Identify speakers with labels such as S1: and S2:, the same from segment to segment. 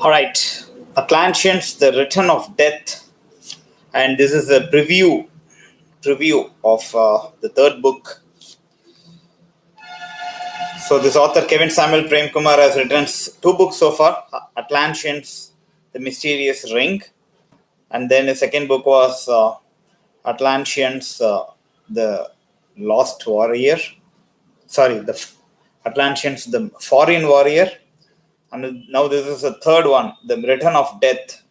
S1: All right, Atlantians, the return of death, and this is a preview of the third book. So this author Kevin Samuel Premkumar has written two books so far: Atlantians, the Mysterious Ring, and then the second book was Atlantians, the Lost Warrior. Sorry, the Atlantians, the Foreign Warrior, and now this is the third one, the Return of Death.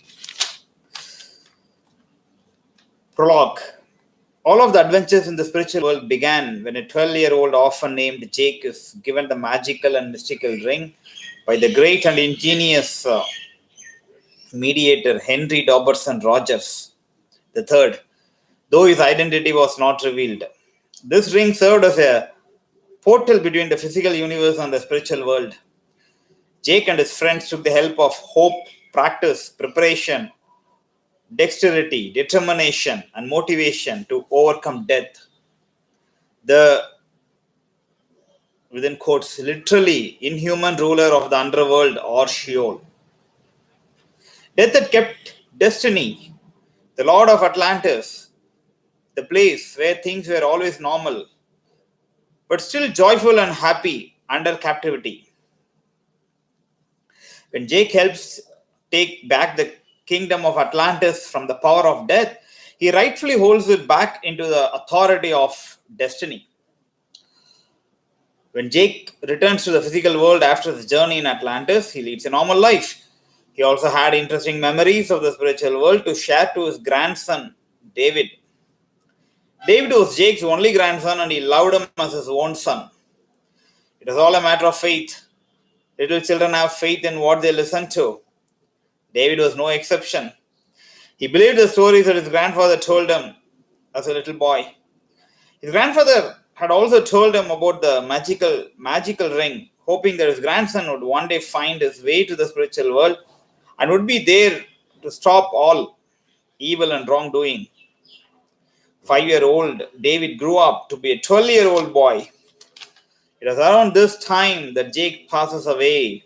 S1: Prologue. All of the adventures in the spiritual world began when a 12-year-old orphan named Jake is given the magical and mystical ring by the great and ingenious mediator Henry Dauberson Rogers III, though his identity was not revealed. This ring served as a portal between the physical universe and the spiritual world. Jake and his friends took the help of hope, practice, preparation, dexterity, determination, and motivation to overcome death. The, within quotes, literally inhuman ruler of the underworld or Sheol. Death had kept destiny, the Lord of Atlantis, the place where things were always normal, but still joyful and happy under captivity. When Jake helps take back the kingdom of Atlantis from the power of death, he rightfully holds it back into the authority of destiny. When Jake returns to the physical world after his journey in Atlantis, he leads a normal life. He also had interesting memories of the spiritual world to share to his grandson, David. David was Jake's only grandson and he loved him as his own son. It is all a matter of faith. Little children have faith in what they listen to. David was no exception. He believed the stories that his grandfather told him as a little boy. His grandfather had also told him about the magical ring, hoping that his grandson would one day find his way to the spiritual world and would be there to stop all evil and wrongdoing. 5-year-old David grew up to be a 12-year-old boy. It is around this time that Jake passes away.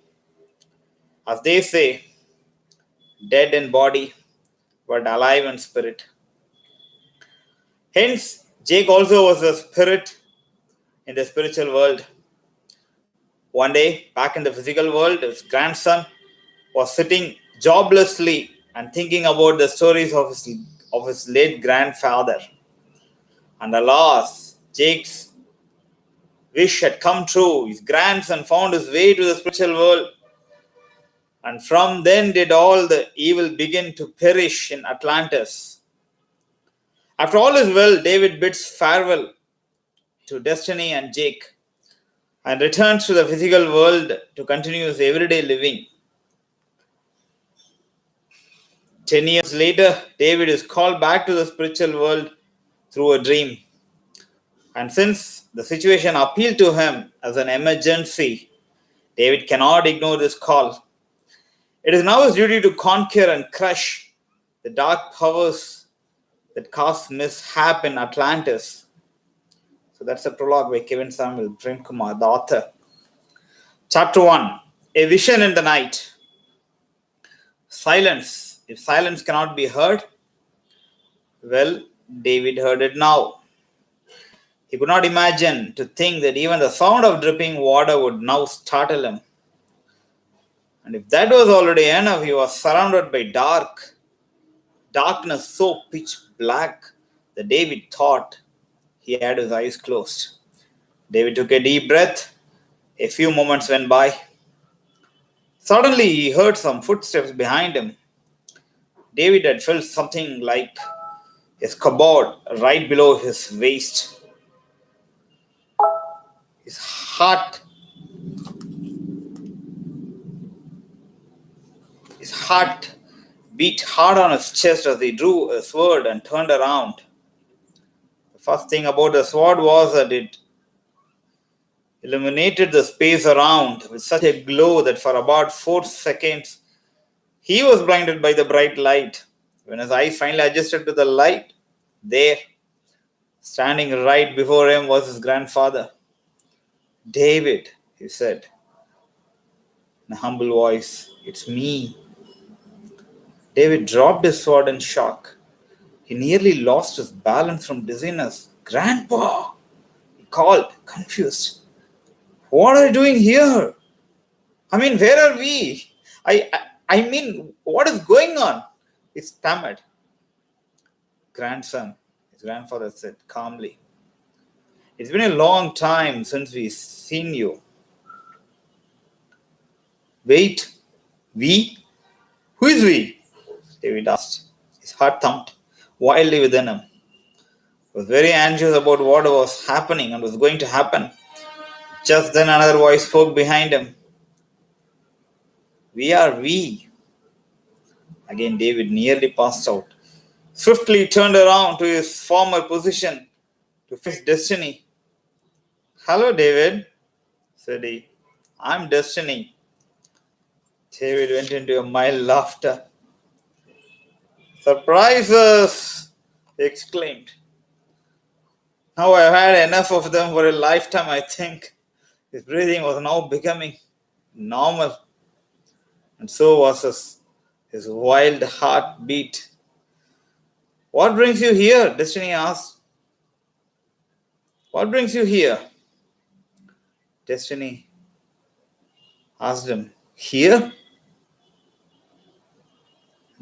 S1: As they say, dead in body, but alive in spirit. Hence, Jake also was a spirit in the spiritual world. One day, back in the physical world, his grandson was sitting joblessly and thinking about the stories of his late grandfather. And alas, Jake's wish had come true. His grandson found his way to the spiritual world. And from then did all the evil begin to perish in Atlantis. After all is well, David bids farewell to destiny and Jake and returns to the physical world to continue his everyday living. 10 years later, David is called back to the spiritual world through a dream. And since the situation appealed to him as an emergency, David cannot ignore this call. It is now his duty to conquer and crush the dark powers that caused mishap in Atlantis. So that's a prologue by Kevin Samuel Premkumar, the author. Chapter 1, A Vision in the Night. Silence. If silence cannot be heard, well, David heard it now. He could not imagine to think that even the sound of dripping water would now startle him. And if that was already enough, he was surrounded by darkness so pitch black that David thought he had his eyes closed. David took a deep breath. A few moments went by. Suddenly, he heard some footsteps behind him. David had felt something like a scabbard right below his waist. His heart beat hard on his chest as he drew a sword and turned around. The first thing about the sword was that it illuminated the space around with such a glow that for about 4 seconds he was blinded by the bright light. When his eyes finally adjusted to the light, there, standing right before him, was his grandfather. "David," he said in a humble voice, "it's me, David dropped his sword in shock. He nearly lost his balance from dizziness. "Grandpa!" he called, confused. "What are you doing here? I mean, where are we? I mean, what is going on?" He stammered. "Grandson," his grandfather said calmly, "it's been a long time since we've seen you." "Wait, we? Who is we?" David asked. His heart thumped wildly within him. He was very anxious about what was happening and was going to happen. Just then another voice spoke behind him. "We are we." Again David nearly passed out. Swiftly turned around to his former position to face Destiny. "Hello, David," said he. "I'm Destiny." David went into a mild laughter. "Surprises!" he exclaimed. "Now I've had enough of them for a lifetime, I think." His breathing was now becoming normal, and so was his wild heartbeat. "What brings you here?" Destiny asked. "What brings you here?" Destiny asked him. "Here?"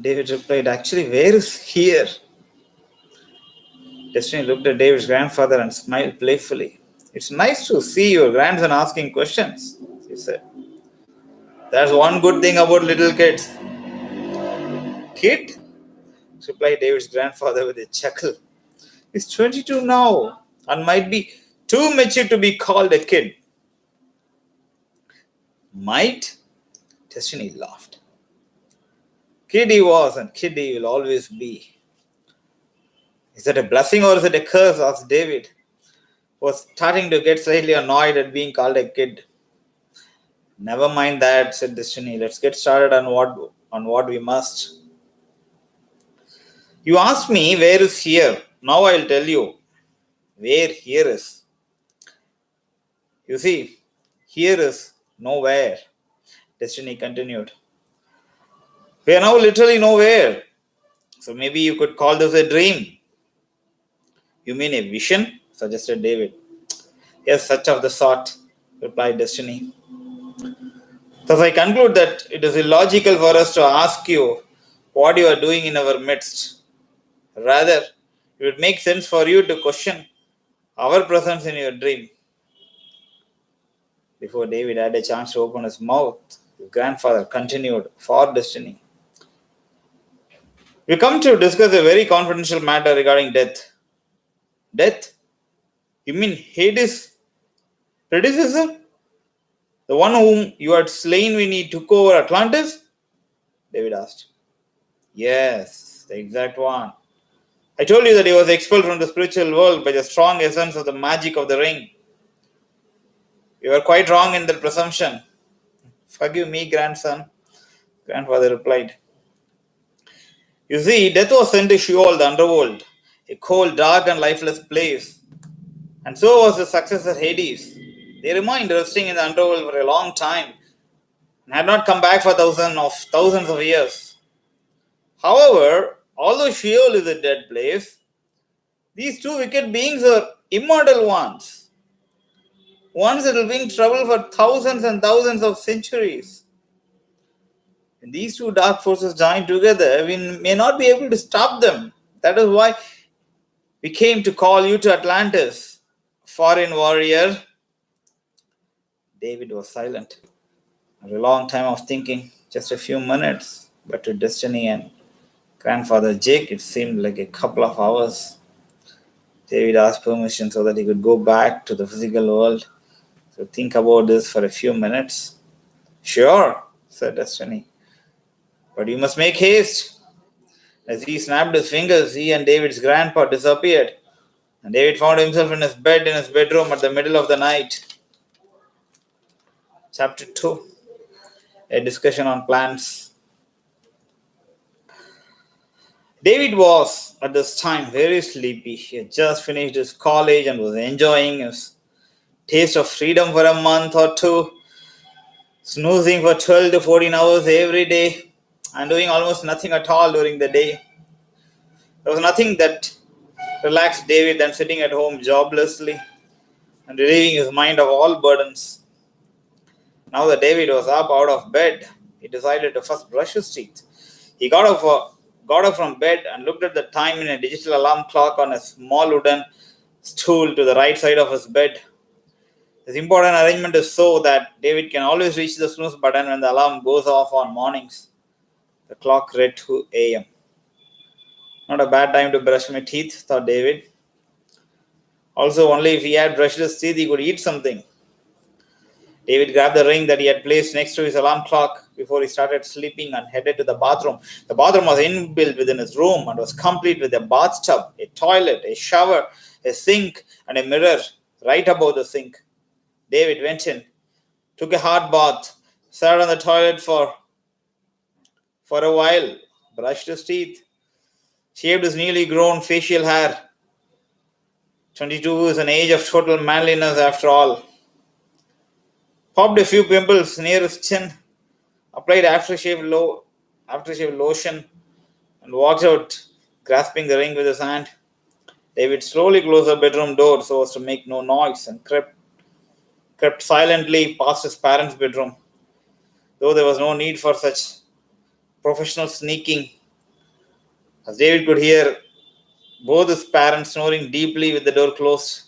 S1: David replied, "Actually, where is here?" Destiny looked at David's grandfather and smiled playfully. "It's nice to see your grandson asking questions," he said. "That's one good thing about little kids." "Kid?" replied David's grandfather with a chuckle. "He's 22 now and might be too mature to be called a kid." "Might?" Destiny laughed. "Kid he was, and kid he will always be." "Is that a blessing or is it a curse?" asked David, who was starting to get slightly annoyed at being called a kid. "Never mind that," said Destiny. "Let's get started on what we must." "You asked me where is here. Now I'll tell you where here is. You see, here is nowhere," Destiny continued. "We are now literally nowhere. So maybe you could call this a dream." "You mean a vision?" suggested David. "Yes, such of the sort," replied Destiny. "Thus I conclude that it is illogical for us to ask you what you are doing in our midst. Rather, it would make sense for you to question our presence in your dream." Before David had a chance to open his mouth, his grandfather continued for Destiny. "We come to discuss a very confidential matter regarding death." "Death? You mean Hades' predecessor? The one whom you had slain when he took over Atlantis?" David asked. "Yes, the exact one. I told you that he was expelled from the spiritual world by the strong essence of the magic of the ring. You were quite wrong in that presumption." "Forgive me, grandson," grandfather replied. "You see, death was sent to Sheol, the underworld, a cold, dark, and lifeless place. And so was his successor Hades. They remained resting in the underworld for a long time and had not come back for thousands of years. However, although Sheol is a dead place, these two wicked beings are immortal ones that will bring trouble for thousands and thousands of centuries. When these two dark forces join together, we may not be able to stop them. That is why we came to call you to Atlantis." "Foreign warrior." David was silent. After a long time of thinking, just a few minutes, but to Destiny and grandfather Jake, it seemed like a couple of hours. David asked permission so that he could go back to the physical world. So think about this for a few minutes. "Sure," said Destiny. "But you must make haste." As he snapped his fingers, he and David's grandpa disappeared, and David found himself in his bed in his bedroom at the middle of the night. Chapter 2. A discussion on plants. David was, at this time, very sleepy. He had just finished his college and was enjoying his taste of freedom for a month or two, snoozing for 12 to 14 hours every day. and doing almost nothing at all during the day. There was nothing that relaxed David than sitting at home joblessly and relieving his mind of all burdens. Now that David was up out of bed, he decided to first brush his teeth. He got up from bed and looked at the time in a digital alarm clock on a small wooden stool to the right side of his bed. This important arrangement is so that David can always reach the snooze button when the alarm goes off on mornings. The clock read 2 a.m. Not a bad time to brush my teeth, thought David. Also, only if he had brushed his teeth, he could eat something. David grabbed the ring that he had placed next to his alarm clock before he started sleeping and headed to the bathroom. The bathroom was inbuilt within his room and was complete with a bathtub, a toilet, a shower, a sink, and a mirror right above the sink. David went in, took a hot bath, sat on the toilet for a while, brushed his teeth, shaved his newly grown facial hair. 22 is an age of total manliness after all. Popped a few pimples near his chin, applied aftershave lotion, and walked out, grasping the ring with his hand. David slowly closed the bedroom door so as to make no noise and crept silently past his parents' bedroom. Though there was no need for such professional sneaking, as David could hear both his parents snoring deeply with the door closed.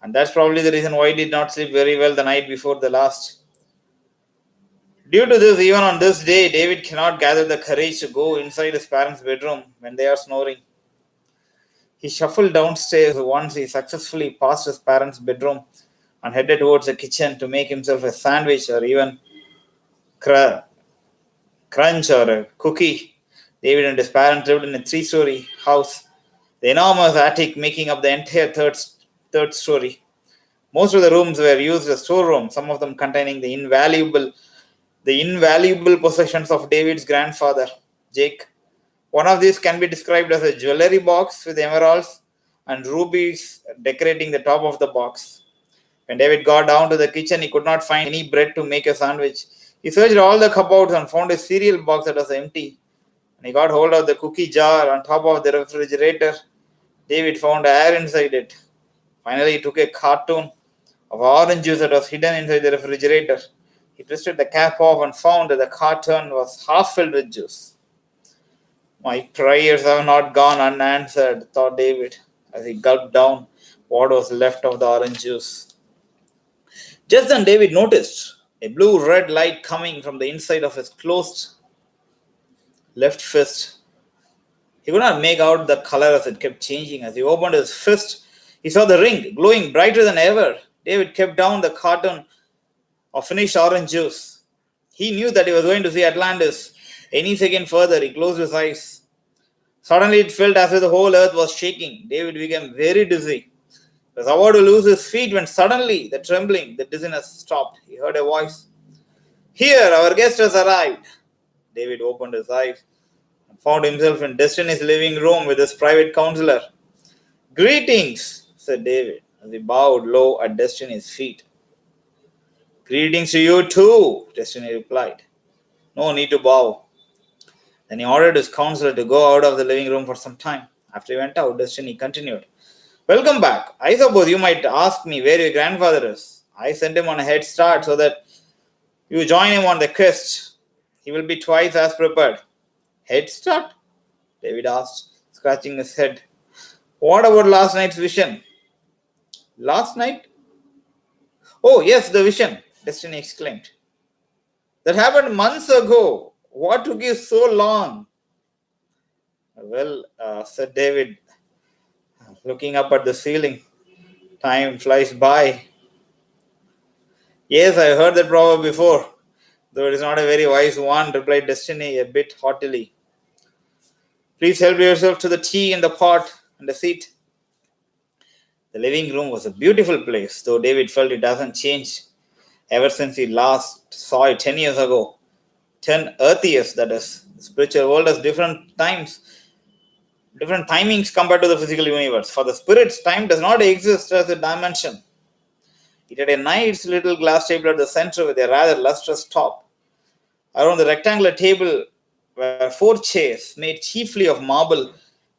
S1: And that's probably the reason why he did not sleep very well the night before the last. Due to this, even on this day, David cannot gather the courage to go inside his parents' bedroom when they are snoring. He shuffled downstairs once he successfully passed his parents' bedroom and headed towards the kitchen to make himself a sandwich or even crunch or a cookie. David and his parents lived in a 3-story house, the enormous attic making up the entire third story. Most of the rooms were used as storerooms, some of them containing the invaluable possessions of David's grandfather, Jake. One of these can be described as a jewelry box with emeralds and rubies decorating the top of the box. When David got down to the kitchen, he could not find any bread to make a sandwich. He searched all the cupboards and found a cereal box that was empty. And he got hold of the cookie jar on top of the refrigerator. David found air inside it. Finally, he took a carton of orange juice that was hidden inside the refrigerator. He twisted the cap off and found that the carton was half filled with juice. My prayers have not gone unanswered, thought David, as he gulped down what was left of the orange juice. Just then David noticed a blue-red light coming from the inside of his closed left fist. He could not make out the color as it kept changing. As he opened his fist, he saw the ring glowing brighter than ever. David kept down the carton of finished orange juice. He knew that he was going to see Atlantis. Any second further, he closed his eyes. Suddenly, it felt as if the whole earth was shaking. David became very dizzy. He was about to lose his feet when suddenly the trembling, the dizziness stopped. He heard a voice. "Here, our guest has arrived." David opened his eyes and found himself in Destiny's living room with his private counselor. "Greetings," said David, as he bowed low at Destiny's feet. "Greetings to you too," Destiny replied. "No need to bow." Then he ordered his counselor to go out of the living room for some time. After he went out, Destiny continued. "Welcome back. I suppose you might ask me where your grandfather is. I sent him on a head start so that you join him on the quest. He will be twice as prepared." "Head start?" David asked, scratching his head. "What about last night's vision?" "Last night?" "Oh, yes, the vision," Destiny exclaimed. "That happened months ago. What took you so long?" "Well," said David, looking up at the ceiling. "Time flies by." "Yes, I heard that proverb before, though it is not a very wise one," replied Destiny a bit haughtily. "Please help yourself to the tea in the pot and a seat." The living room was a beautiful place, though David felt it hasn't changed ever since he last saw it 10 years ago. 10 earth years, that is. The spiritual world has different timings compared to the physical universe. For the spirits, time does not exist as a dimension. It had a nice little glass table at the center with a rather lustrous top. Around the rectangular table were 4 chairs made chiefly of marble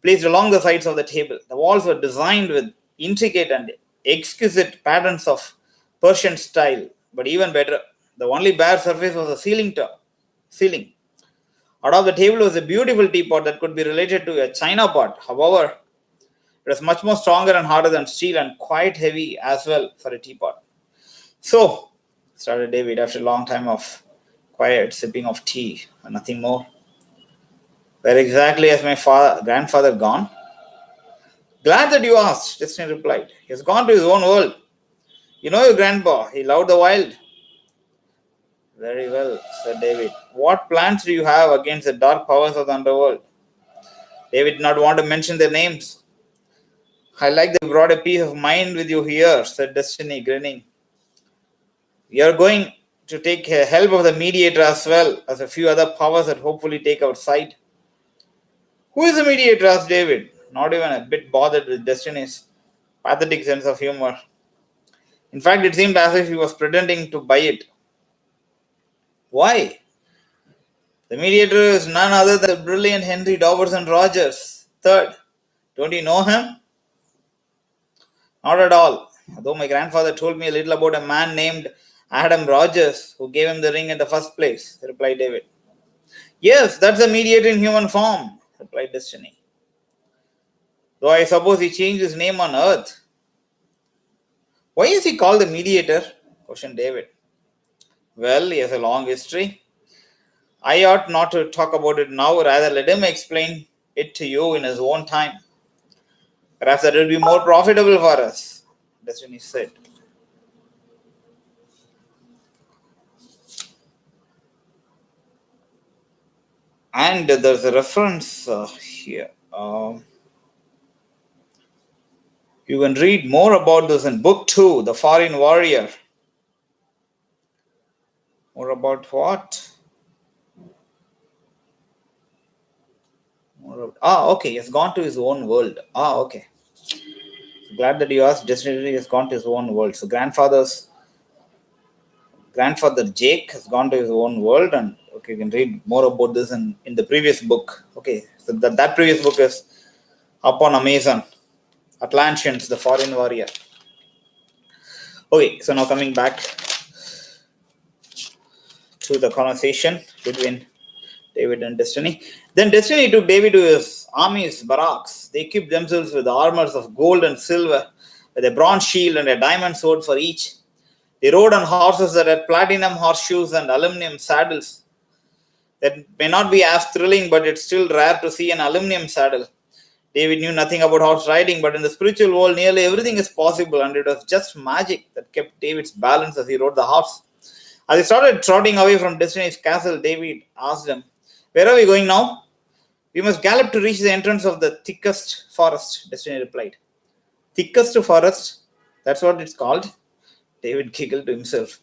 S1: placed along the sides of the table. The walls were designed with intricate and exquisite patterns of Persian style, but even better, the only bare surface was a ceiling. Atop the table was a beautiful teapot that could be related to a china pot. However, it was much more stronger and harder than steel and quite heavy as well for a teapot. So, started David after a long time of quiet sipping of tea and nothing more. Where exactly has my grandfather gone? Glad that you asked, Destiny replied. He has gone to his own world. You know your grandpa, he loved the wild. Very well, said David. What plans do you have against the dark powers of the underworld? David did not want to mention their names. I like that you brought a peace of mind with you here, said Destiny, grinning. We are going to take help of the mediator as well as a few other powers that hopefully take our side. Who is the mediator? Asked David, not even a bit bothered with Destiny's pathetic sense of humor. In fact, it seemed as if he was pretending to buy it. Why? The mediator is none other than the brilliant Henry Doverson Rogers, third. Don't you know him? Not at all. Though my grandfather told me a little about a man named Adam Rogers who gave him the ring in the first place, replied David. Yes, that's the mediator in human form, replied Destiny. Though I suppose he changed his name on earth. Why is he called the mediator? Questioned David. Well, he has a long history. I ought not to talk about it now, rather let him explain it to you in his own time. Perhaps that will be more profitable for us, Destiny said. And there's a reference here. You can read more about this in Book 2, The Foreign Warrior. More about what? Okay, he has gone to his own world. Okay. Glad that you asked. Destiny has gone to his own world. So grandfather Jake has gone to his own world, and okay, you can read more about this in the previous book. Okay, so that previous book is up on Amazon. Atlantians, the Foreign Warrior. Okay, so now coming back to the conversation between David and Destiny. Then Destiny took David to his army's barracks. They equipped themselves with armors of gold and silver, with a bronze shield and a diamond sword for each. They rode on horses that had platinum horseshoes and aluminum saddles. That may not be as thrilling, but it's still rare to see an aluminum saddle. David knew nothing about horse riding, but in the spiritual world, nearly everything is possible, and it was just magic that kept David's balance as he rode the horse. As he started trotting away from Destiny's castle, David asked him, Where are we going now? We must gallop to reach the entrance of the thickest forest, Destiny replied. Thickest forest? That's what it's called? David giggled to himself.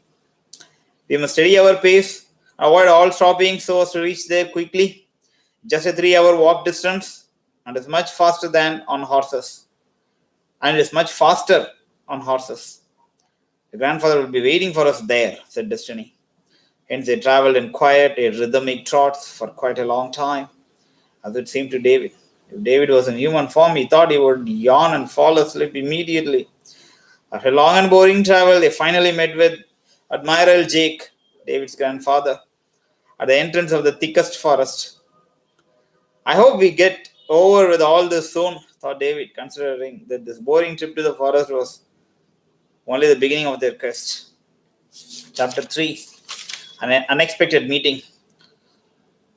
S1: We must steady our pace, avoid all stopping so as to reach there quickly. Just a 3-hour walk distance, and it's much faster than on horses. And it is much faster on horses. The grandfather will be waiting for us there, said Destiny. Hence they travelled in quiet, rhythmic trots for quite a long time, as it seemed to David. If David was in human form, he thought he would yawn and fall asleep immediately. After a long and boring travel, they finally met with Admiral Jake, David's grandfather, at the entrance of the thickest forest. I hope we get over with all this soon, thought David, considering that this boring trip to the forest was only the beginning of their quest. Chapter 3, An Unexpected Meeting.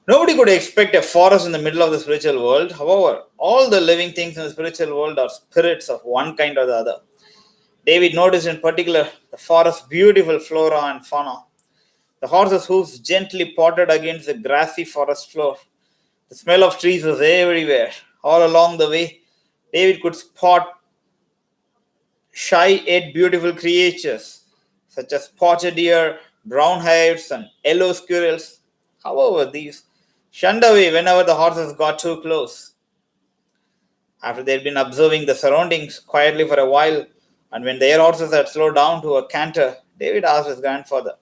S1: Nobody could expect a forest in the middle of the spiritual world. However, all the living things in the spiritual world are spirits of one kind or the other. David noticed in particular the forest's beautiful flora and fauna. The horse's hooves gently potted against the grassy forest floor. The smell of trees was everywhere. All along the way, David could spot shy yet beautiful creatures such as spotted deer, brown hares, and yellow squirrels. However, these shunned away whenever the horses got too close. After they had been observing the surroundings quietly for a while, and when their horses had slowed down to a canter, David asked his grandfather,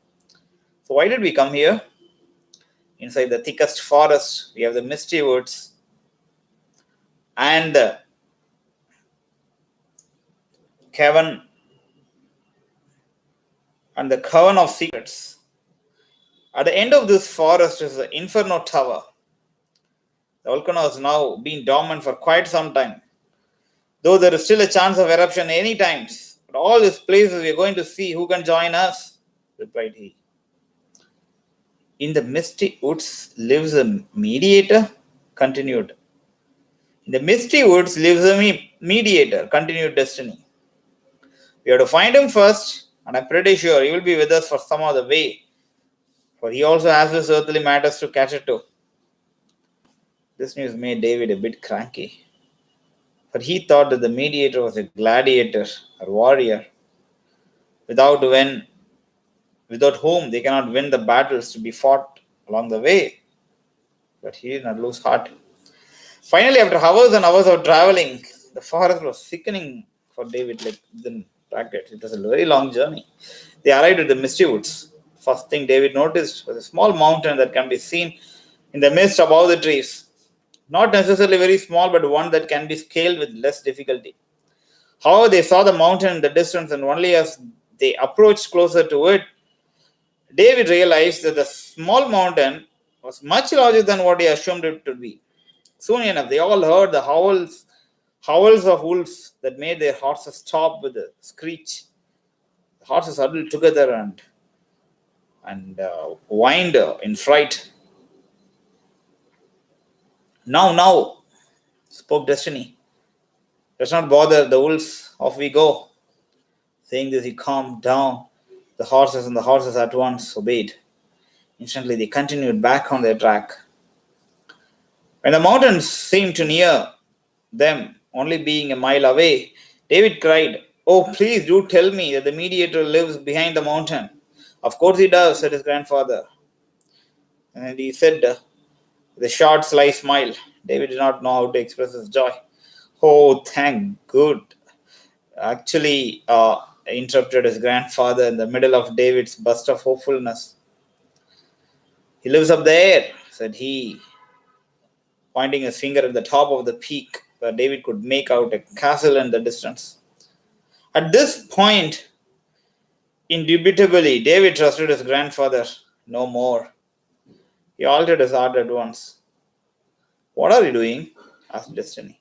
S1: So why did we come here? Inside the thickest forest, we have the misty woods and Kevin and the Coven of Secrets. At the end of this forest is the Inferno Tower. The volcano has now been dormant for quite some time, though there is still a chance of eruption any times. But all these places we are going to see. Who can join us? Replied he. In the misty woods lives a mediator, continued. In the misty woods lives a mediator, continued Destiny. We have to find him first, and I'm pretty sure he will be with us for some of the way, for he also has his earthly matters to cater to. This news made David a bit cranky, for he thought that the mediator was a gladiator or warrior, without whom they cannot win the battles to be fought along the way. But he did not lose heart. Finally, after hours and hours of traveling, the forest was sickening for David, like within brackets. It was a very long journey. They arrived at the misty woods. First thing David noticed was a small mountain that can be seen in the mist above the trees. Not necessarily very small, but one that can be scaled with less difficulty. However, they saw the mountain in the distance, and only as they approached closer to it, David realized that the small mountain was much larger than what he assumed it to be. Soon enough, they all heard the howls of wolves that made their horses stop with a screech. The horses huddled together and whined in fright. Now, spoke Destiny. Let's not bother the wolves. Off we go. Saying this, he calmed down the horses, and the horses at once obeyed. Instantly, they continued back on their track. When the mountains seemed to near them, only being a mile away, David cried, "Oh, please do tell me that the mediator lives behind the mountain." "Of course he does," said his grandfather. And he said with a short, sly smile. David did not know how to express his joy. "Oh, thank good." Actually, interrupted his grandfather in the middle of David's burst of hopefulness. "He lives up there," said he, pointing his finger at the top of the peak where David could make out a castle in the distance. At this point, indubitably, David trusted his grandfather no more. He altered his heart at once. "What are you doing?" asked Destiny.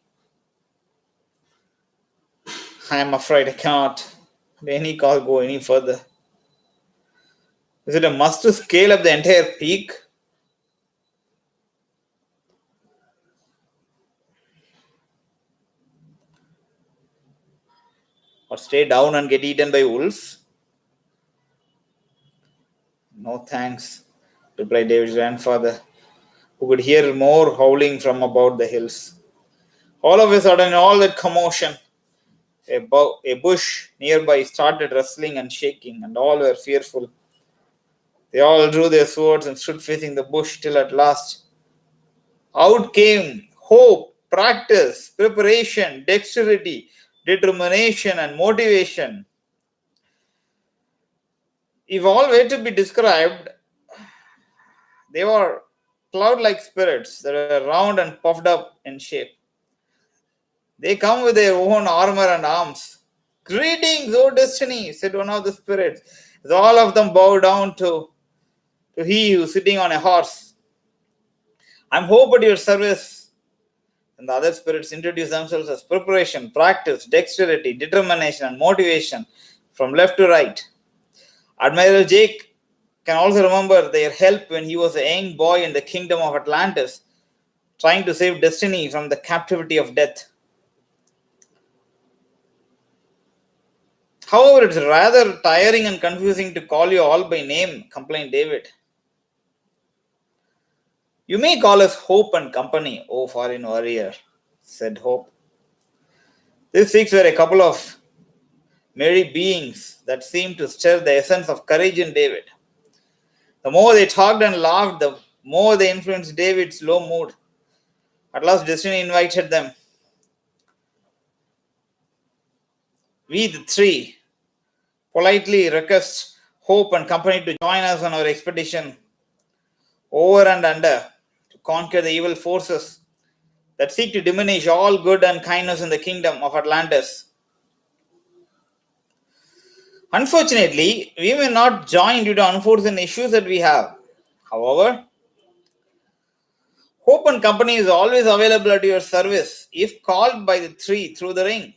S1: "I am afraid I cannot at any cost go any further." "Is it a must to scale up the entire peak?" "Or stay down and get eaten by wolves?" "No thanks," replied David's grandfather, who could hear more howling from about the hills. All of a sudden, in all that commotion, a bush nearby started rustling and shaking, and all were fearful. They all drew their swords and stood facing the bush till at last out came hope, practice, preparation, dexterity, determination, and motivation. If all were to be described, they were cloud like spirits that were round and puffed up in shape. They come with their own armor and arms. "Greetings, O Destiny," said one of the spirits, as all of them bowed down to he who is sitting on a horse. "I'm hope at your service." And the other spirits introduce themselves as preparation, practice, dexterity, determination, and motivation from left to right. Admiral Jake can also remember their help when he was a young boy in the kingdom of Atlantis, trying to save Destiny from the captivity of death. "However, it's rather tiring and confusing to call you all by name," complained David. "You may call us Hope and Company, O foreign warrior," said Hope. These six were a couple of merry beings that seemed to stir the essence of courage in David. The more they talked and laughed, the more they influenced David's low mood. At last, Destiny invited them. We, the three, politely request Hope and Company to join us on our expedition. over and under, to conquer the evil forces that seek to diminish all good and kindness in the kingdom of Atlantis. Unfortunately, we may not join due to unforeseen issues that we have. However, Hope and Company is always available at your service if called by the three through the ring,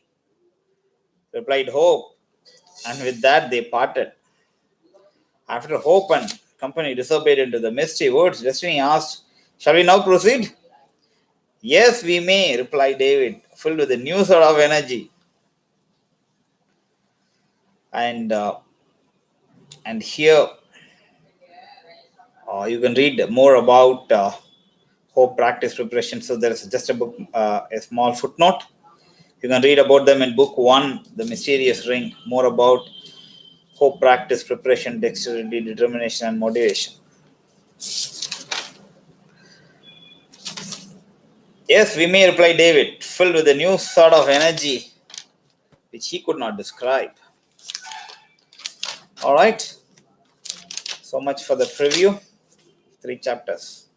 S1: replied Hope, and with that they parted. After Hope and Company disobeyed into the misty woods, Destiny asked, "Shall we now proceed?" "Yes, we may," replied David, filled with a new sort of energy. And here you can read more about Hope practice preparation. So there is just a book, a small footnote. You can read about them in book 1, The Mysterious Ring, more about Hope practice preparation, dexterity, determination, and motivation. "Yes, we may," replied David, filled with a new sort of energy which he could not describe. All right. So much for the preview. 3 chapters.